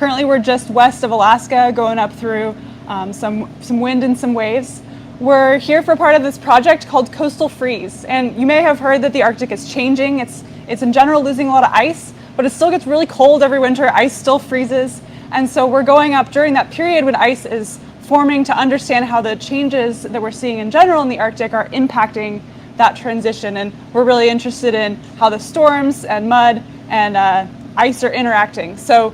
Currently we're just west of Alaska, going up through some wind and some waves. We're here for part of this project called Coastal Freeze, and you may have heard that the Arctic is changing. It's in general losing a lot of ice, but it still gets really cold every winter. Ice still freezes, and so we're going up during that period when ice is forming to understand how the changes that we're seeing in general in the Arctic are impacting that transition. And we're really interested in how the storms and mud and ice are interacting. So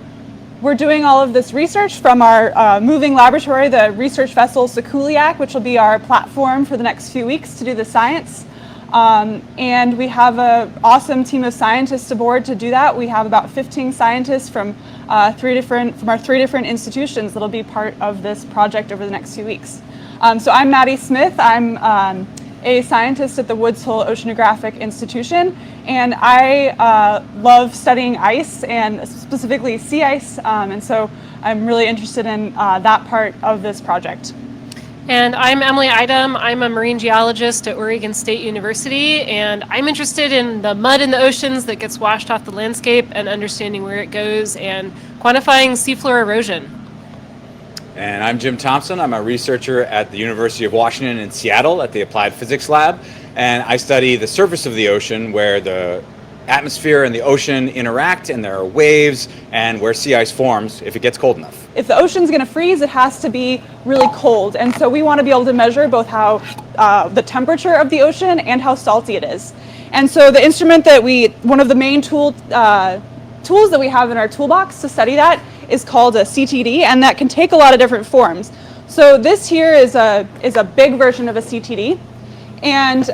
we're doing all of this research from our moving laboratory, the research vessel Sikuliaq, which will be our platform for the next few weeks to do the science. And we have an awesome team of scientists aboard to do that. We have about 15 scientists from our three different institutions that'll be part of this project over the next few weeks. So I'm Maddie Smith. I'm a scientist at the Woods Hole Oceanographic Institution, and I love studying ice and specifically sea ice, and so I'm really interested in that part of this project. And I'm Emily Idem. I'm a marine geologist at Oregon State University, and I'm interested in the mud in the oceans that gets washed off the landscape and understanding where it goes and quantifying seafloor erosion. And I'm Jim Thompson. I'm a researcher at the University of Washington in Seattle at the Applied Physics Lab, and I study the surface of the ocean where the atmosphere and the ocean interact, and there are waves, and where sea ice forms if it gets cold enough. If the ocean's going to freeze, it has to be really cold, and so we want to be able to measure both how the temperature of the ocean and how salty it is. And so the instrument that one of the main tools that we have in our toolbox to study that is called a CTD, and that can take a lot of different forms. So this here is a big version of a CTD. And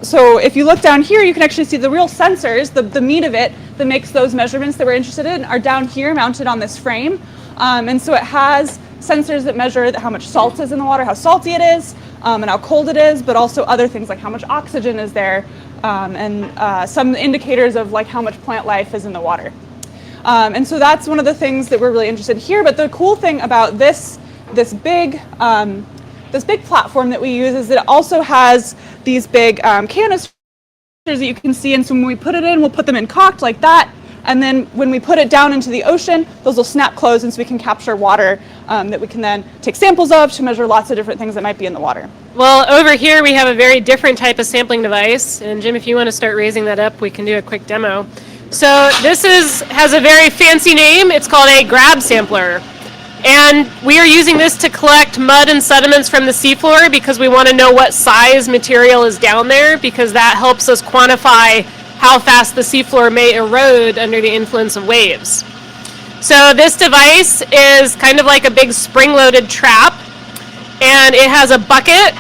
so if you look down here, you can actually see the real sensors, the meat of it that makes those measurements that we're interested in are down here mounted on this frame. And so it has sensors that measure how much salt is in the water, how salty it is, and how cold it is, but also other things like how much oxygen is there, and some indicators of like how much plant life is in the water. And so that's one of the things that we're really interested in here. But the cool thing about this big platform that we use is that it also has these big canisters that you can see. And so when we put it in, we'll put them in cocked like that. And then when we put it down into the ocean, those will snap closed, and so we can capture water that we can then take samples of to measure lots of different things that might be in the water. Well, over here we have a very different type of sampling device. And Jim, if you want to start raising that up, we can do a quick demo. So this has a very fancy name. It's called a grab sampler. And we are using this to collect mud and sediments from the seafloor because we want to know what size material is down there, because that helps us quantify how fast the seafloor may erode under the influence of waves. So this device is kind of like a big spring-loaded trap, and it has a bucket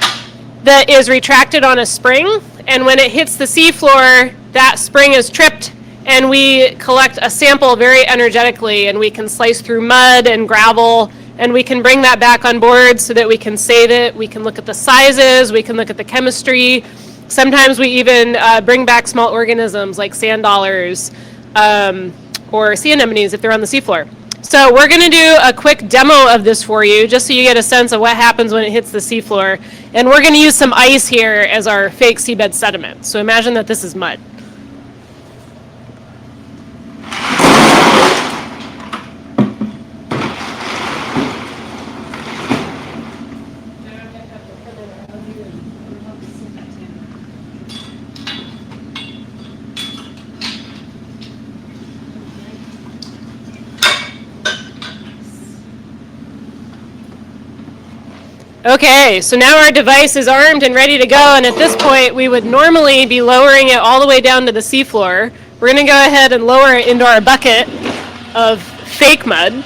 that is retracted on a spring, and when it hits the seafloor, that spring is tripped, and we collect a sample very energetically, and we can slice through mud and gravel, and we can bring that back on board so that we can save it. We can look at the sizes, we can look at the chemistry. Sometimes we even bring back small organisms like sand dollars or sea anemones if they're on the seafloor. So we're going to do a quick demo of this for you, just so you get a sense of what happens when it hits the seafloor. And we're going to use some ice here as our fake seabed sediment. So imagine that this is mud. Okay, so now our device is armed and ready to go, and at this point we would normally be lowering it all the way down to the seafloor. We're going to go ahead and lower it into our bucket of fake mud.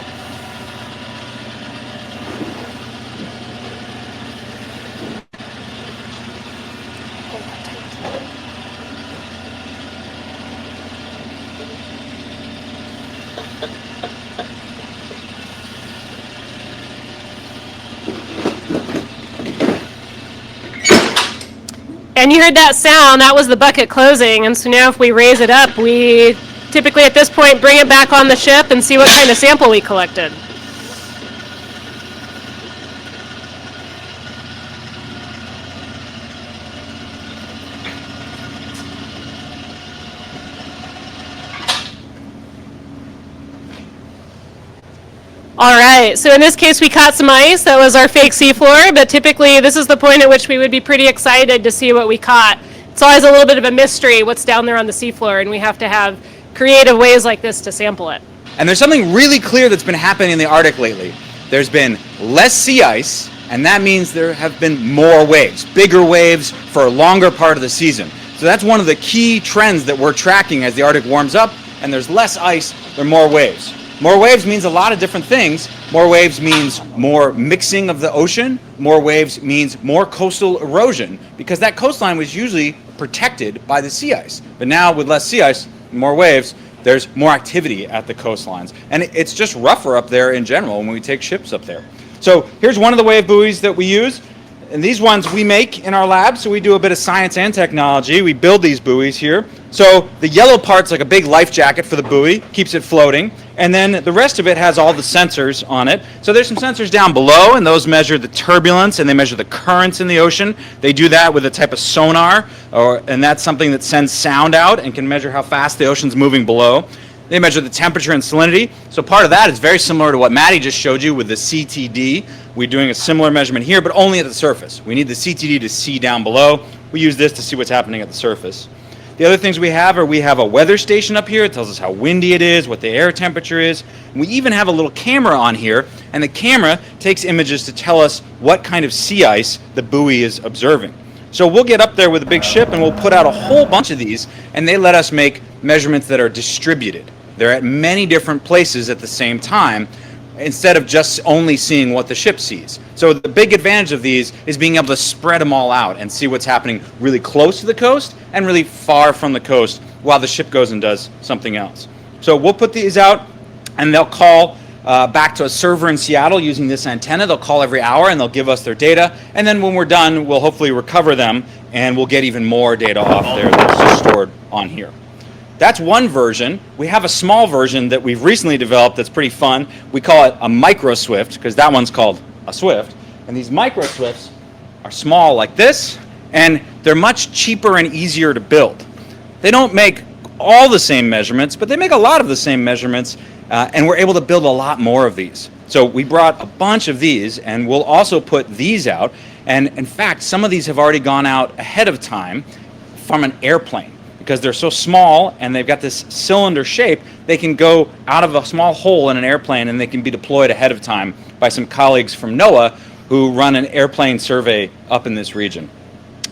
And you heard that sound, that was the bucket closing, and so now if we raise it up, we typically at this point bring it back on the ship and see what kind of sample we collected. All right, so in this case we caught some ice. That was our fake seafloor, but typically this is the point at which we would be pretty excited to see what we caught. It's always a little bit of a mystery what's down there on the seafloor, and we have to have creative ways like this to sample it. And there's something really clear that's been happening in the Arctic lately. There's been less sea ice, and that means there have been more waves, bigger waves for a longer part of the season. So that's one of the key trends that we're tracking as the Arctic warms up, and there's less ice, there are more waves. More waves means a lot of different things. More waves means more mixing of the ocean. More waves means more coastal erosion, because that coastline was usually protected by the sea ice. But now with less sea ice, more waves, there's more activity at the coastlines. And it's just rougher up there in general when we take ships up there. So here's one of the wave buoys that we use. And these ones we make in our lab, so we do a bit of science and technology. We build these buoys here. So the yellow part's like a big life jacket for the buoy, keeps it floating. And then the rest of it has all the sensors on it. So there's some sensors down below, and those measure the turbulence and they measure the currents in the ocean. They do that with a type of sonar, and that's something that sends sound out and can measure how fast the ocean's moving below. They measure the temperature and salinity. So part of that is very similar to what Maddie just showed you with the CTD. We're doing a similar measurement here, but only at the surface. We need the CTD to see down below. We use this to see what's happening at the surface. The other things we have are we have a weather station up here. It tells us how windy it is, what the air temperature is. And we even have a little camera on here, and the camera takes images to tell us what kind of sea ice the buoy is observing. So we'll get up there with a big ship and we'll put out a whole bunch of these, and they let us make measurements that are distributed. They're at many different places at the same time, instead of just only seeing what the ship sees. So the big advantage of these is being able to spread them all out and see what's happening really close to the coast and really far from the coast while the ship goes and does something else. So we'll put these out, and they'll call back to a server in Seattle using this antenna. They'll call every hour and they'll give us their data, and then when we're done, we'll hopefully recover them and we'll get even more data off there that's stored on here. That's one version. We have a small version that we've recently developed that's pretty fun. We call it a micro Swift, because that one's called a Swift. And these micro Swifts are small like this, and they're much cheaper and easier to build. They don't make all the same measurements, but they make a lot of the same measurements, and we're able to build a lot more of these. So we brought a bunch of these, and we'll also put these out. And in fact, some of these have already gone out ahead of time from an airplane. Because they're so small and they've got this cylinder shape, they can go out of a small hole in an airplane and they can be deployed ahead of time by some colleagues from NOAA who run an airplane survey up in this region.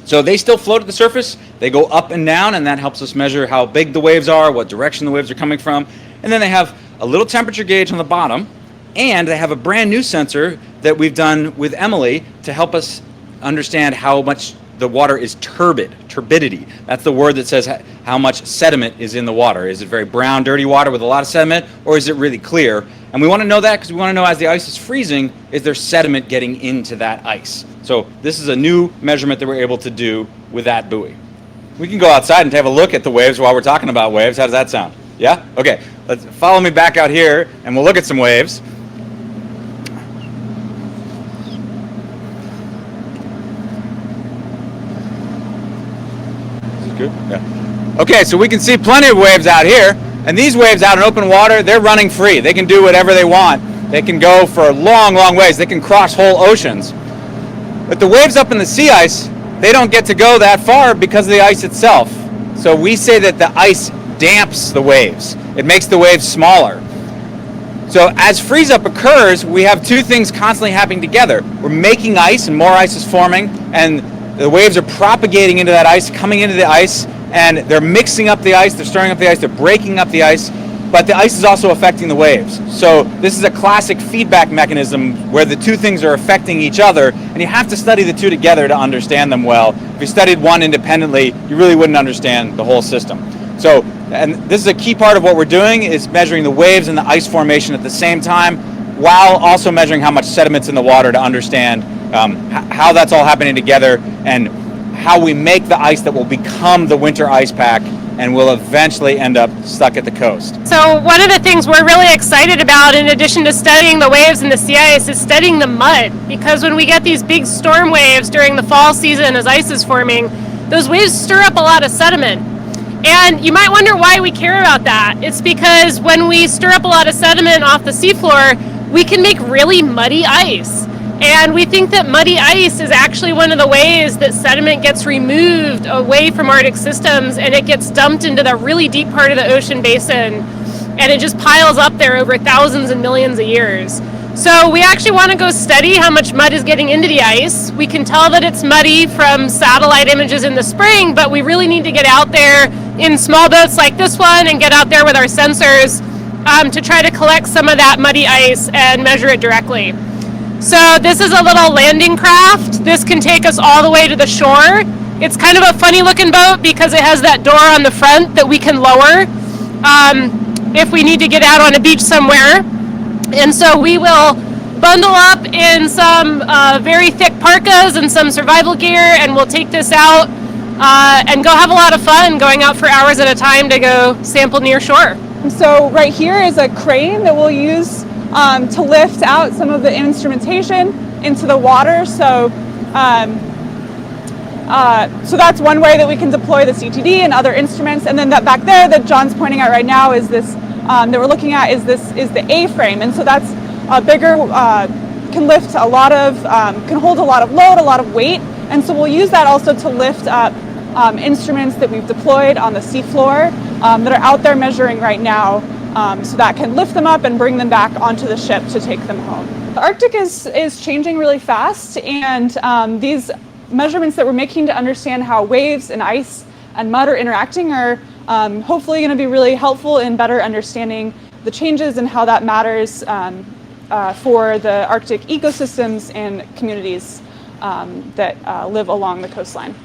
So they still float at the surface, they go up and down, and that helps us measure how big the waves are, what direction the waves are coming from. And then they have a little temperature gauge on the bottom, and they have a brand new sensor that we've done with Emily to help us understand how much the water is turbidity. That's the word that says how much sediment is in the water. Is it very brown, dirty water with a lot of sediment, or is it really clear? And we want to know that because we want to know as the ice is freezing, is there sediment getting into that ice? So this is a new measurement that we're able to do with that buoy. We can go outside and have a look at the waves while we're talking about waves. How does that sound? Yeah? Okay. Let's follow me back out here and we'll look at some waves. Good. Yeah. Okay, so we can see plenty of waves out here, and these waves out in open water, they're running free. They can do whatever they want. They can go for long, long ways. They can cross whole oceans. But the waves up in the sea ice, they don't get to go that far because of the ice itself. So we say that the ice damps the waves. It makes the waves smaller. So as freeze up occurs, we have two things constantly happening together. We're making ice, and more ice is forming, and the waves are propagating into that ice, coming into the ice, and they're mixing up the ice, they're stirring up the ice, they're breaking up the ice, but the ice is also affecting the waves. So this is a classic feedback mechanism where the two things are affecting each other, and you have to study the two together to understand them well. If you studied one independently, you really wouldn't understand the whole system. So, and this is a key part of what we're doing, is measuring the waves and the ice formation at the same time, while also measuring how much sediment's in the water to understand how that's all happening together and how we make the ice that will become the winter ice pack and will eventually end up stuck at the coast. So one of the things we're really excited about, in addition to studying the waves and the sea ice, is studying the mud. Because when we get these big storm waves during the fall season as ice is forming, those waves stir up a lot of sediment. And you might wonder why we care about that. It's because when we stir up a lot of sediment off the seafloor, we can make really muddy ice. And we think that muddy ice is actually one of the ways that sediment gets removed away from Arctic systems, and it gets dumped into the really deep part of the ocean basin, and it just piles up there over thousands and millions of years. So we actually want to go study how much mud is getting into the ice. We can tell that it's muddy from satellite images in the spring, but we really need to get out there in small boats like this one and get out there with our sensors to try to collect some of that muddy ice and measure it directly. So this is a little landing craft. This can take us all the way to the shore. It's kind of a funny looking boat because it has that door on the front that we can lower if we need to get out on a beach somewhere. And so we will bundle up in some very thick parkas and some survival gear, and we'll take this out and go have a lot of fun going out for hours at a time to go sample near shore. So right here is a crane that we'll use to lift out some of the instrumentation into the water. So that's one way that we can deploy the CTD and other instruments. And then that back there that John's pointing at right now is this that we're looking at is the A-frame, and so that's a bigger, can lift a lot of, can hold a lot of load, a lot of weight, and so we'll use that also to lift up instruments that we've deployed on the seafloor that are out there measuring right now. So that can lift them up and bring them back onto the ship to take them home. The Arctic is changing really fast, and these measurements that we're making to understand how waves and ice and mud are interacting are hopefully going to be really helpful in better understanding the changes and how that matters for the Arctic ecosystems and communities that live along the coastline.